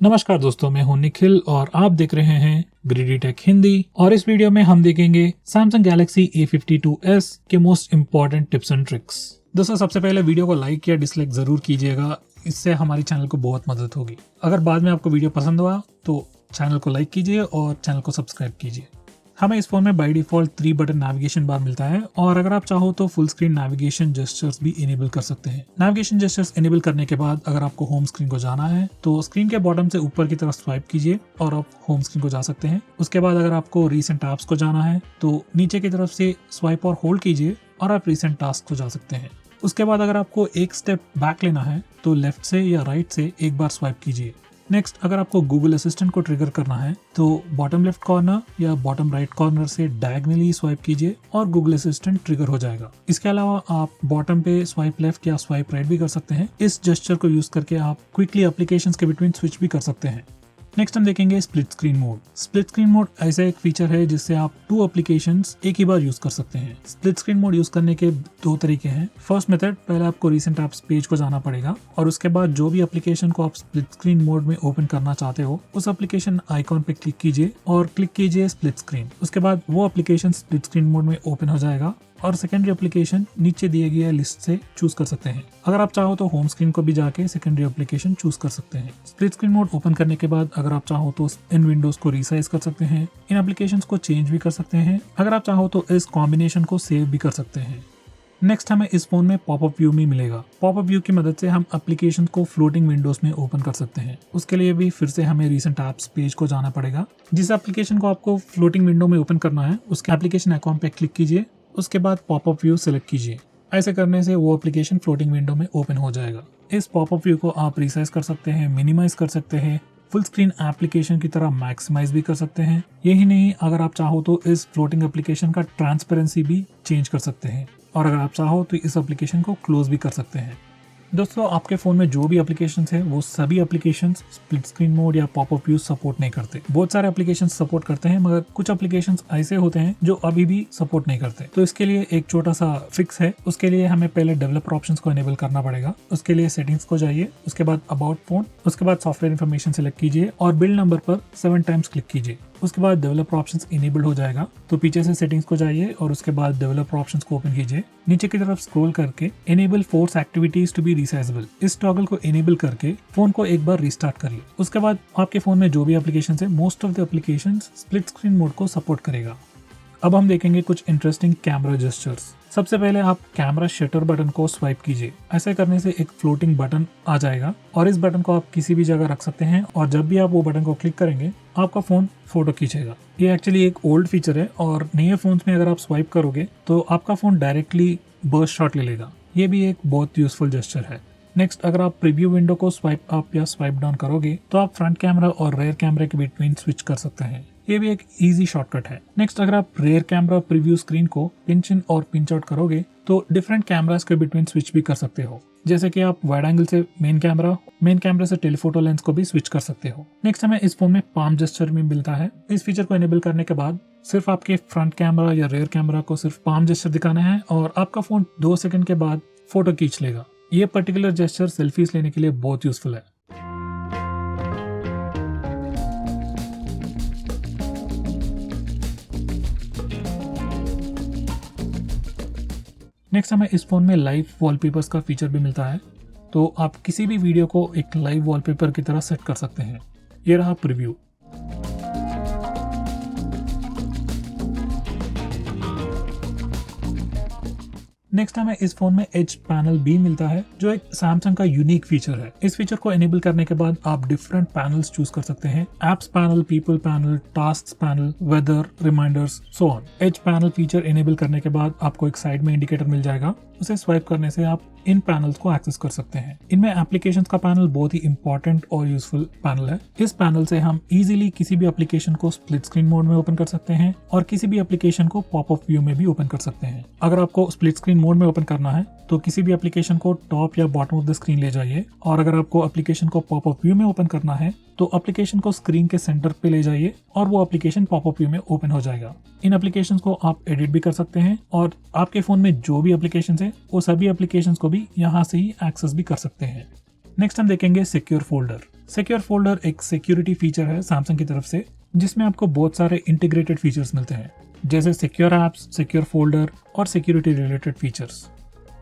नमस्कार दोस्तों, मैं हूं निखिल और आप देख रहे हैं ग्रीडी टेक हिंदी। और इस वीडियो में हम देखेंगे सैमसंग गैलेक्सी A52s के most important tips and tricks. दोस्तों, सबसे पहले वीडियो को लाइक या डिसलाइक जरूर कीजिएगा, इससे हमारी चैनल को बहुत मदद होगी। अगर बाद में आपको वीडियो पसंद हुआ तो चैनल को लाइक कीजिए और चैनल को सब्सक्राइब कीजिए। हमें इस फोन में by default 3 button navigation bar मिलता है और अगर आप चाहो तो फुल स्क्रीन नेविगेशन जेस्चर्स भी इनेबल कर सकते हैं। नेविगेशन जेस्चर्स इनेबल करने के बाद अगर आपको होम स्क्रीन को जाना है तो स्क्रीन के बॉटम से ऊपर की तरफ स्वाइप कीजिए और आप होम स्क्रीन को जा सकते हैं। उसके बाद अगर आपको रीसेंट ऐप्स को जाना है तो नीचे की तरफ से स्वाइप और होल्ड कीजिए और आप रीसेंट टास्क को जा सकते हैं। उसके बाद अगर आपको एक स्टेप बैक लेना है तो लेफ्ट से या राइट से एक बार स्वाइप कीजिए। नेक्स्ट, अगर आपको गूगल असिस्टेंट को ट्रिगर करना है तो बॉटम लेफ्ट कॉर्नर या बॉटम राइट कॉर्नर से डायगनली स्वाइप कीजिए और गूगल असिस्टेंट ट्रिगर हो जाएगा। इसके अलावा आप बॉटम पे स्वाइप लेफ्ट या स्वाइप राइट भी कर सकते हैं। इस जेस्चर को यूज करके आप क्विकली एप्लीकेशंस के बिटवीन स्विच भी कर सकते हैं। नेक्स्ट हम देखेंगे split screen mode. Split screen mode ऐसा एक फीचर है जिससे आप 2 एप्लीकेशंस एक ही बार यूज कर सकते हैं। स्प्लिट स्क्रीन मोड यूज करने के 2 तरीके हैं। फर्स्ट मेथड, पहले आपको रीसेंट ऐप्स पेज को जाना पड़ेगा और उसके बाद जो भी एप्लीकेशन को आप स्प्लिट स्क्रीन मोड में ओपन करना चाहते हो उस एप्लीकेशन आइकॉन पे क्लिक कीजिए और क्लिक कीजिए स्प्लिट स्क्रीन। उसके बाद वो एप्लीकेशन स्प्लिट स्क्रीन मोड में ओपन हो जाएगा और सेकेंडरी एप्लीकेशन नीचे दिए गए लिस्ट से चूज कर सकते हैं। अगर आप चाहो तो होम स्क्रीन को भी जाके सेकेंडरी एप्लीकेशन चूज कर सकते हैं। स्प्लिट स्क्रीन मोड ओपन करने के बाद अगर आप चाहो तो इन विंडोज को रीसाइज कर सकते हैं, इन एप्लीकेशंस को चेंज भी कर सकते हैं। अगर आप चाहो तो इस कॉम्बिनेशन को सेव भी कर सकते हैं। नेक्स्ट, हमें इस फोन में पॉपअप व्यू भी मिलेगा। पॉपअप व्यू की मदद से हम एप्लीकेशन को फ्लोटिंग विंडोज में ओपन कर सकते हैं। उसके लिए भी फिर से हमें रीसेंट ऐप्स पेज को जाना पड़ेगा। जिस एप्लीकेशन को आपको फ्लोटिंग विंडो में ओपन करना है उसके एप्लीकेशन आइकॉन पे क्लिक कीजिए, उसके बाद पॉपअप व्यू सिलेक्ट कीजिए। ऐसे करने से वो एप्लीकेशन फ्लोटिंग विंडो में ओपन हो जाएगा। इस पॉपअप व्यू को आप रिसाइज कर सकते हैं, मिनिमाइज कर सकते हैं, फुल स्क्रीन एप्लीकेशन की तरह मैक्सिमाइज भी कर सकते हैं। यही नहीं, अगर आप चाहो तो इस फ्लोटिंग एप्लीकेशन का ट्रांसपेरेंसी भी चेंज कर सकते हैं और अगर आप चाहो तो इस एप्लीकेशन को क्लोज भी कर सकते हैं। दोस्तों, आपके फोन में जो भी एप्लीकेशंस है वो सभी एप्लीकेशंस स्प्लिट स्क्रीन मोड या पॉपअप व्यू सपोर्ट नहीं करते। बहुत सारे एप्लीकेशंस सपोर्ट करते हैं मगर कुछ एप्लीकेशंस ऐसे होते हैं जो अभी भी सपोर्ट नहीं करते। तो इसके लिए एक छोटा सा फिक्स है। उसके लिए हमें पहले डेवलपर ऑप्शंस को एनेबल करना पड़ेगा। उसके लिए सेटिंग्स को जाइए, उसके बाद अबाउट फोन, उसके बाद सॉफ्टवेयर इन्फॉर्मेशन सिलेक्ट कीजिए और बिल्ड नंबर पर 7 टाइम्स क्लिक कीजिए। उसके बाद डेवलपर ऑप्शंस इनेबल्ड हो जाएगा। तो पीछे से सेटिंग्स को जाइए और उसके बाद डेवलपर ऑप्शंस को ओपन कीजिए। नीचे की तरफ स्क्रॉल करके enable force activities to be resizable, इस टॉगल को एनेबल करके फोन को एक बार रिस्टार्ट करिए। उसके बाद आपके फोन में जो भी एप्लीकेशन है most of the application split screen mode को सपोर्ट करेगा। अब हम देखेंगे कुछ इंटरेस्टिंग कैमरा जेस्चर्स। सबसे पहले आप कैमरा शटर बटन को स्वाइप कीजिए। ऐसे करने से एक फ्लोटिंग बटन आ जाएगा और इस बटन को आप किसी भी जगह रख सकते हैं और जब भी आप वो बटन को क्लिक करेंगे आपका फोन फोटो खींचेगा। ये एक्चुअली एक ओल्ड फीचर है और नए फोन्स में अगर आप स्वाइप करोगे तो आपका फोन डायरेक्टली बर्स्ट शॉट ले लेगा। ये भी एक बहुत यूजफुल जेस्चर है। नेक्स्ट, अगर आप प्रीव्यू विंडो को स्वाइप अप या स्वाइप डाउन करोगे तो आप फ्रंट कैमरा और रेयर कैमरा के बिटवीन स्विच कर सकते हैं। ये भी एक इजी शॉर्टकट है। नेक्स्ट, अगर आप रेयर कैमरा प्रीव्यू स्क्रीन को पिंच इन और पिंच आउट करोगे तो डिफरेंट कैमरास के बिटवीन स्विच भी कर सकते हो। जैसे कि आप वाइड एंगल से मेन कैमरा से टेलीफोटो लेंस को भी स्विच कर सकते हो। नेक्स्ट, हमें इस फोन में पाम जेस्चर भी मिलता है। इस फीचर को एनेबल करने के बाद सिर्फ आपके फ्रंट कैमरा या रेयर कैमरा को सिर्फ पाम जेस्चर दिखाना है और आपका फोन 2 सेकंड के बाद फोटो खींच लेगा। ये पर्टिकुलर जेस्चर सेल्फीज लेने के लिए बहुत यूजफुल है। नेक्स्ट, हमें इस फोन में लाइव वॉलपेपर्स का फीचर भी मिलता है। तो आप किसी भी वीडियो को एक लाइव वॉलपेपर की तरह सेट कर सकते हैं। ये रहा प्रीव्यू। नेक्स्ट, हमें इस फोन में एज पैनल भी मिलता है जो एक सैमसंग का यूनिक फीचर है। इस फीचर को एनेबल करने के बाद आप डिफरेंट पैनल्स चूज कर सकते हैं। Apps panel, people panel, tasks panel, weather, reminders, so on. Edge panel feature enable करने के बाद आपको एक साइड में इंडिकेटर मिल जाएगा। उसे स्वाइप करने से आप इन पैनल्स को एक्सेस कर सकते हैं। इनमें एप्लीकेशंस का पैनल बहुत ही इंपॉर्टेंट और यूजफुल पैनल है। इस पैनल से हम इजीली किसी भी एप्लीकेशन को स्प्लिट स्क्रीन मोड में ओपन कर सकते हैं और किसी भी एप्लीकेशन को पॉपअप व्यू में भी ओपन कर सकते हैं। अगर आपको स्प्लिट स्क्रीन मोड में ओपन करना है तो किसी भी एप्लीकेशन को टॉप या बॉटम ऑफ द स्क्रीन ले जाइए और अगर आपको एप्लीकेशन को पॉपअप व्यू में ओपन करना है तो एप्लीकेशन को स्क्रीन के सेंटर पे ले जाइए और वो एप्लीकेशन पॉपअप व्यू में ओपन हो जाएगा। इन एप्लीकेशंस को आप एडिट भी कर सकते हैं और आपके फोन में जो भी एप्लीकेशंस है वो सभी एप्लीकेशंस को भी यहाँ से ही एक्सेस भी कर सकते हैं। नेक्स्ट हम देखेंगे सिक्योर फोल्डर। सिक्योर फोल्डर एक सिक्योरिटी फीचर है सैमसंग की तरफ से, जिसमें आपको बहुत सारे इंटीग्रेटेड फीचर्स मिलते हैं, जैसे सिक्योर एप्स, सिक्योर फोल्डर और सिक्योरिटी रिलेटेड फीचर्स।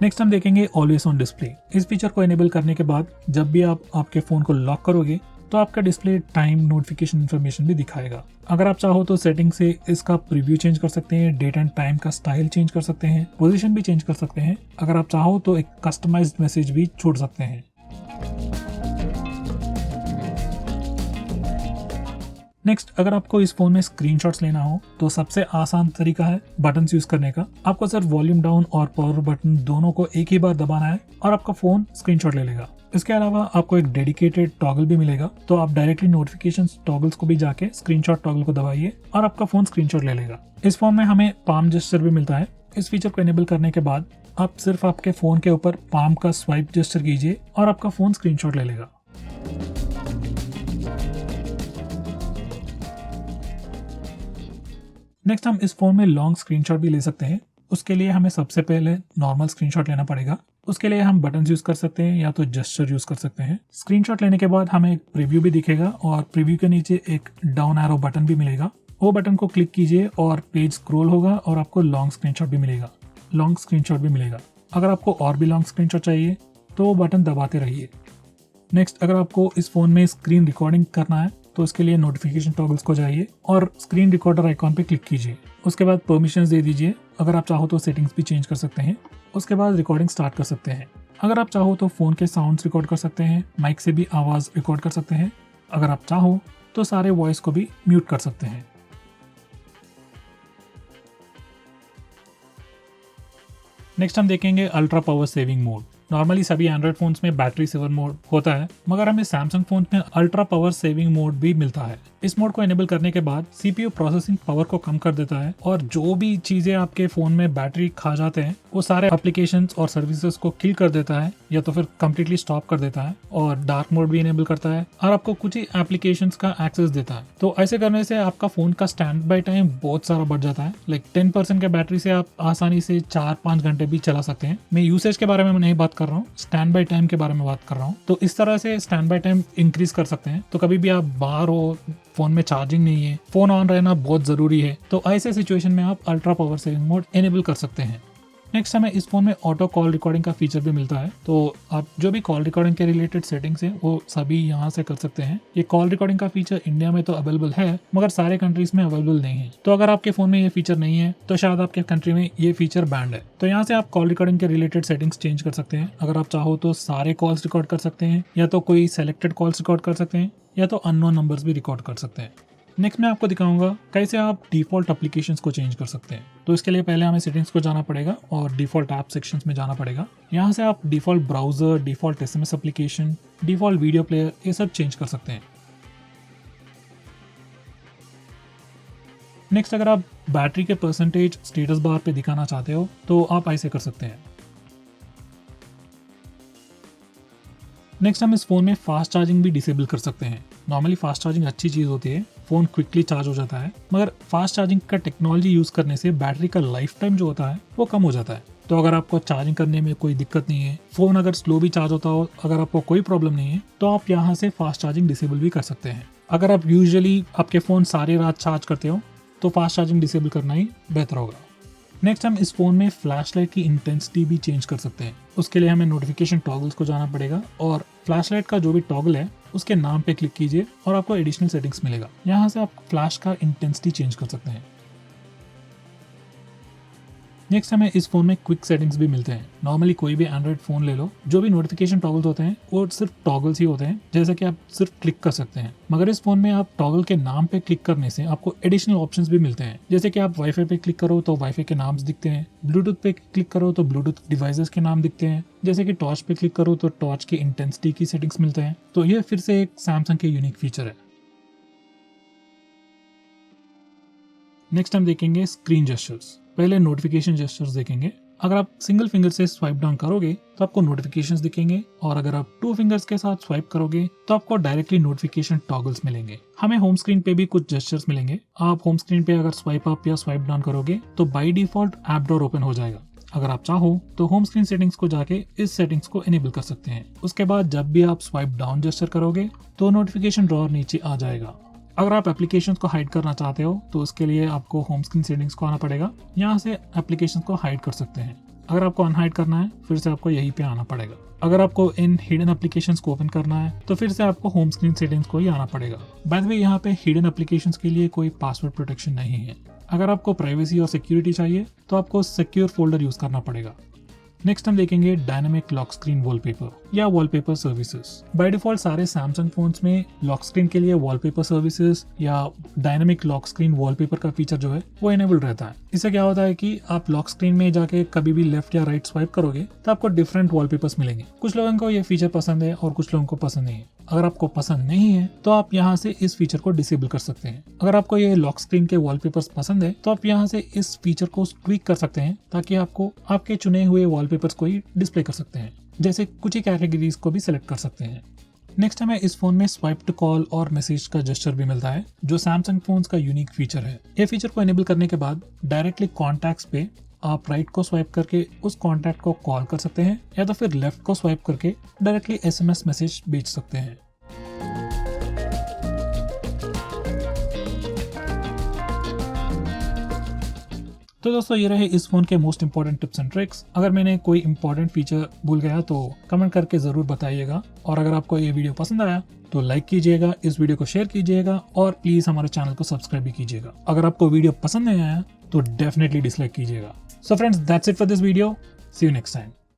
नेक्स्ट हम देखेंगे ऑलवेज ऑन डिस्प्ले। इस फीचर को एनेबल करने के बाद जब भी आप आपके फोन को लॉक करोगे तो आपका डिस्प्ले टाइम नोटिफिकेशन इन्फॉर्मेशन भी दिखाएगा। अगर आप चाहो तो सेटिंग से इसका प्रीव्यू चेंज कर सकते हैं, डेट एंड टाइम का स्टाइल चेंज कर सकते हैं, पोजीशन भी चेंज कर सकते हैं। अगर आप चाहो तो एक कस्टमाइज्ड मैसेज भी छोड़ सकते हैं। नेक्स्ट, अगर आपको इस फोन में स्क्रीनशॉट्स लेना हो तो सबसे आसान तरीका है बटन यूज करने का। आपको सिर्फ वॉल्यूम डाउन और पावर बटन दोनों को एक ही बार दबाना है और आपका फोन स्क्रीनशॉट ले लेगा। इसके अलावा आपको एक डेडिकेटेड टॉगल भी मिलेगा, तो आप डायरेक्टली नोटिफिकेशंस टॉगल्स को भी जाके स्क्रीनशॉट टॉगल को दबाइए और आपका फोन स्क्रीनशॉट ले लेगा। इस फोन में हमें पाम जेस्चर भी मिलता है। इस फीचर को एनेबल करने के बाद आप सिर्फ आपके फोन के ऊपर पाम का स्वाइप जेस्चर कीजिए और आपका फोन स्क्रीनशॉट ले लेगा। नेक्स्ट, हम इस फोन में लॉन्ग स्क्रीनशॉट भी ले सकते हैं। उसके लिए हमें सबसे पहले नॉर्मल स्क्रीनशॉट लेना पड़ेगा। उसके लिए हम बटन यूज कर सकते हैं या तो जेस्चर यूज कर सकते हैं। स्क्रीनशॉट लेने के बाद हमें एक प्रीव्यू भी दिखेगा और प्रीव्यू के नीचे एक डाउन एरो बटन भी मिलेगा। वो बटन को क्लिक कीजिए और पेज स्क्रॉल होगा और आपको लॉन्ग स्क्रीनशॉट भी मिलेगा। अगर आपको और भी लॉन्ग स्क्रीनशॉट चाहिए तो वो बटन दबाते रहिए। नेक्स्ट, अगर आपको इस फोन में स्क्रीन रिकॉर्डिंग करना है तो इसके लिए नोटिफिकेशन टॉगल्स को जाइए और स्क्रीन रिकॉर्डर आइकॉन पे क्लिक कीजिए। उसके बाद परमिशंस दे दीजिए। अगर आप चाहो तो सेटिंग्स भी चेंज कर सकते हैं। उसके बाद रिकॉर्डिंग स्टार्ट कर सकते हैं। अगर आप चाहो तो फोन के साउंड्स रिकॉर्ड कर सकते हैं, माइक से भी आवाज रिकॉर्ड कर सकते हैं। अगर आप चाहो तो सारे वॉइस को भी म्यूट कर सकते हैं। नेक्स्ट हम देखेंगे ultra power saving mode. Normally सभी एंड्रॉइड फोन्स में बैटरी सेवर मोड होता है, मगर हमें सैमसंग फोन में अल्ट्रा पावर सेविंग मोड भी मिलता है। इस मोड को एनेबल करने के बाद सीपीयू प्रोसेसिंग पावर को कम कर देता है और जो भी चीजें आपके फोन में बैटरी खा जाते हैं वो सारे एप्लीकेशंस और सर्विसेज को किल कर देता है या तो फिर कंप्लीटली स्टॉप कर देता है, और डार्क मोड भी एनेबल करता है और आपको कुछ ही एप्लीकेशंस का एक्सेस देता है। तो ऐसे करने से आपका फोन का स्टैंड बाय टाइम बहुत सारा बढ़ जाता है। लाइक 10% के बैटरी से आप आसानी से 4-5 घंटे भी चला सकते हैं। मैं यूसेज के बारे में नहीं बात कर रहा हूँ, स्टैंड बाय टाइम के बारे में बात कर रहा हूँ। तो इस तरह से स्टैंड बाय टाइम इंक्रीज कर सकते हैं। तो कभी भी आप बाहर हो, फोन में चार्जिंग नहीं है, फोन ऑन रहना बहुत जरूरी है, तो ऐसे सिचुएशन में आप ultra power saving mode enable कर सकते हैं। नेक्स्ट, हमें इस फोन में ऑटो कॉल रिकॉर्डिंग का फीचर भी मिलता है। तो आप जो भी कॉल रिकॉर्डिंग के रिलेटेड सेटिंग्स हैं वो सभी यहाँ से कर सकते हैं। ये कॉल रिकॉर्डिंग का फीचर इंडिया में तो अवेलेबल है, मगर सारे कंट्रीज में अवेलेबल नहीं है। तो अगर आपके फोन में ये फीचर नहीं है तो शायद आपके कंट्री में ये फीचर बैंड है। तो यहाँ से आप कॉल रिकॉर्डिंग के रिलेटेड सेटिंग्स चेंज कर सकते हैं। अगर आप चाहो तो सारे कॉल्स रिकॉर्ड कर सकते हैं, या तो कोई सेलेक्टेड कॉल्स रिकॉर्ड कर सकते हैं, या तो अननोन नंबर्स भी रिकॉर्ड कर सकते हैं। नेक्स्ट मैं आपको दिखाऊंगा कैसे आप डिफॉल्ट एप्लीकेशंस को चेंज कर सकते हैं। तो इसके लिए पहले हमें सेटिंग्स को जाना पड़ेगा और डिफॉल्ट ऐप सेक्शंस में जाना पड़ेगा। यहाँ से आप default browser, default SMS application, default video player, ये सब चेंज कर सकते हैं। नेक्स्ट, अगर आप बैटरी के परसेंटेज स्टेटस बार पे दिखाना चाहते हो तो आप ऐसे कर सकते हैं। नेक्स्ट, हम इस फोन में फास्ट चार्जिंग भी डिसेबल कर सकते हैं। नॉर्मली फास्ट चार्जिंग अच्छी चीज होती है, फोन क्विकली चार्ज हो जाता है, मगर फास्ट चार्जिंग का टेक्नोलॉजी यूज करने से बैटरी का लाइफ टाइम जो होता है वो कम हो जाता है। तो अगर आपको चार्जिंग करने में कोई दिक्कत नहीं है, फोन अगर स्लो भी चार्ज होता हो, अगर आपको कोई प्रॉब्लम नहीं है, तो आप यहाँ से फास्ट चार्जिंग डिसेबल भी कर सकते हैं। अगर आप यूजुअली आपके फोन सारी रात चार्ज करते हो तो फास्ट चार्जिंग डिसेबल करना ही बेहतर होगा। नेक्स्ट, हम इस फोन में फ्लैशलाइट की इंटेंसिटी भी चेंज कर सकते हैं। उसके लिए हमें नोटिफिकेशन टॉगल्स को जाना पड़ेगा और फ्लैशलाइट का जो भी टॉगल है उसके नाम पे क्लिक कीजिए और आपको एडिशनल सेटिंग्स मिलेगा। यहाँ से आप फ्लैश का इंटेंसिटी चेंज कर सकते हैं। नेक्स्ट, हमें इस फोन में क्विक सेटिंग्स भी मिलते हैं। नॉर्मली कोई भी एंड्रॉइड फोन ले लो, जो भी नोटिफिकेशन टॉगल्स होते हैं वो सिर्फ टॉगल्स ही होते हैं, जैसे कि आप सिर्फ क्लिक कर सकते हैं। मगर इस फोन में आप टॉगल के नाम पे क्लिक करने से आपको एडिशनल ऑप्शंस भी मिलते हैं, जैसे कि आप वाईफाई पे क्लिक करो तो वाईफाई के नाम दिखते हैं, ब्लूटूथ पे क्लिक करो तो ब्लूटूथ डिवाइसेस के नाम दिखते हैं, जैसे कि टॉर्च पे क्लिक करो तो टॉर्च की इंटेंसिटी की सेटिंग्स मिलते हैं। तो ये फिर से एक सैमसंग के यूनिक फीचर है। नेक्स्ट हम देखेंगे स्क्रीन जेस्चर्स। पहले नोटिफिकेशन जेस्चर्स देखेंगे। अगर आप सिंगल फिंगर से स्वाइप डाउन करोगे तो आपको नोटिफिकेशंस दिखेंगे, और अगर आप 2 फिंगर्स के साथ स्वाइप करोगे तो आपको डायरेक्टली नोटिफिकेशन टॉगल्स मिलेंगे। हमें होम स्क्रीन पे भी कुछ जेस्चर्स मिलेंगे। आप होम स्क्रीन पे अगर स्वाइप अप या स्वाइप डाउन करोगे तो by default app door open हो जाएगा। अगर आप चाहो तो होम स्क्रीन सेटिंग्स को जाके इस सेटिंग्स को इनेबल कर सकते हैं। उसके बाद जब भी आप स्वाइप डाउन जेस्चर करोगे तो नोटिफिकेशन ड्रॉअर नीचे आ जाएगा। अगर आप एप्लीकेशंस को हाइड करना चाहते हो तो उसके लिए आपको होम स्क्रीन सेटिंग्स को आना पड़ेगा। यहाँ से एप्लीकेशंस को हाइड कर सकते हैं। अगर आपको अनहाइड करना है फिर से आपको यहीं पे आना पड़ेगा। अगर आपको इन हिडन एप्लीकेशंस को ओपन करना है तो फिर से आपको होम स्क्रीन सेटिंग्स को ही आना पड़ेगा। बाय द वे, यहाँ पे हिडन एप्लीकेशंस के लिए कोई पासवर्ड प्रोटेक्शन नहीं है। अगर आपको प्राइवेसी और सिक्योरिटी चाहिए तो आपको सिक्योर फोल्डर यूज करना पड़ेगा। नेक्स्ट हम देखेंगे डायनामिक लॉक स्क्रीन वॉलपेपर या वॉलपेपर सर्विसेज। बाय डिफॉल्ट सारे सैमसंग फोन्स में लॉक स्क्रीन के लिए वॉलपेपर सर्विसेज या डायनामिक लॉक स्क्रीन वॉलपेपर का फीचर जो है वो इनेबल्ड रहता है। इससे क्या होता है कि आप लॉक स्क्रीन में जाके कभी भी लेफ्ट या राइट स्वाइप करोगे तो आपको डिफरेंट वॉलपेपर्स मिलेंगे। कुछ लोगों को ये फीचर पसंद है और कुछ लोगों को पसंद नहीं है। अगर आपको पसंद नहीं है तो आप यहाँ से इस फीचर को डिसेबल कर सकते हैं। अगर आपको ये लॉक स्क्रीन के वॉलपेपर्स पसंद है तो आप यहाँ से इस फीचर को ट्विक कर सकते हैं ताकि आपको आपके चुने हुए वॉलपेपर्स को ही डिस्प्ले कर सकते हैं। जैसे कुछ ही कैटेगरीज को भी सिलेक्ट कर सकते हैं। नेक्स्ट हमें इस फोन में स्वाइप टू कॉल और मैसेज का जेस्चर भी मिलता है जो सैमसंग फोन्स का यूनिक फीचर है। ये फीचर को एनेबल करने के बाद डायरेक्टली कॉन्टैक्ट्स पे आप राइट को स्वाइप करके उस कॉन्टैक्ट को कॉल कर सकते हैं या तो फिर लेफ्ट को स्वाइप करके डायरेक्टली SMS मैसेज भेज सकते हैं। तो दोस्तों ये रहे इस फोन के most important tips and tricks. अगर मैंने कोई इंपॉर्टेंट फीचर भूल गया तो कमेंट करके जरूर बताइएगा। और अगर आपको ये वीडियो पसंद आया तो लाइक कीजिएगा, इस वीडियो को शेयर कीजिएगा और प्लीज हमारे चैनल को सब्सक्राइब भी कीजिएगा। अगर आपको वीडियो पसंद नहीं आया तो डेफिनेटली डिसलाइक कीजिएगा। So friends, that's it for this video. See you next time.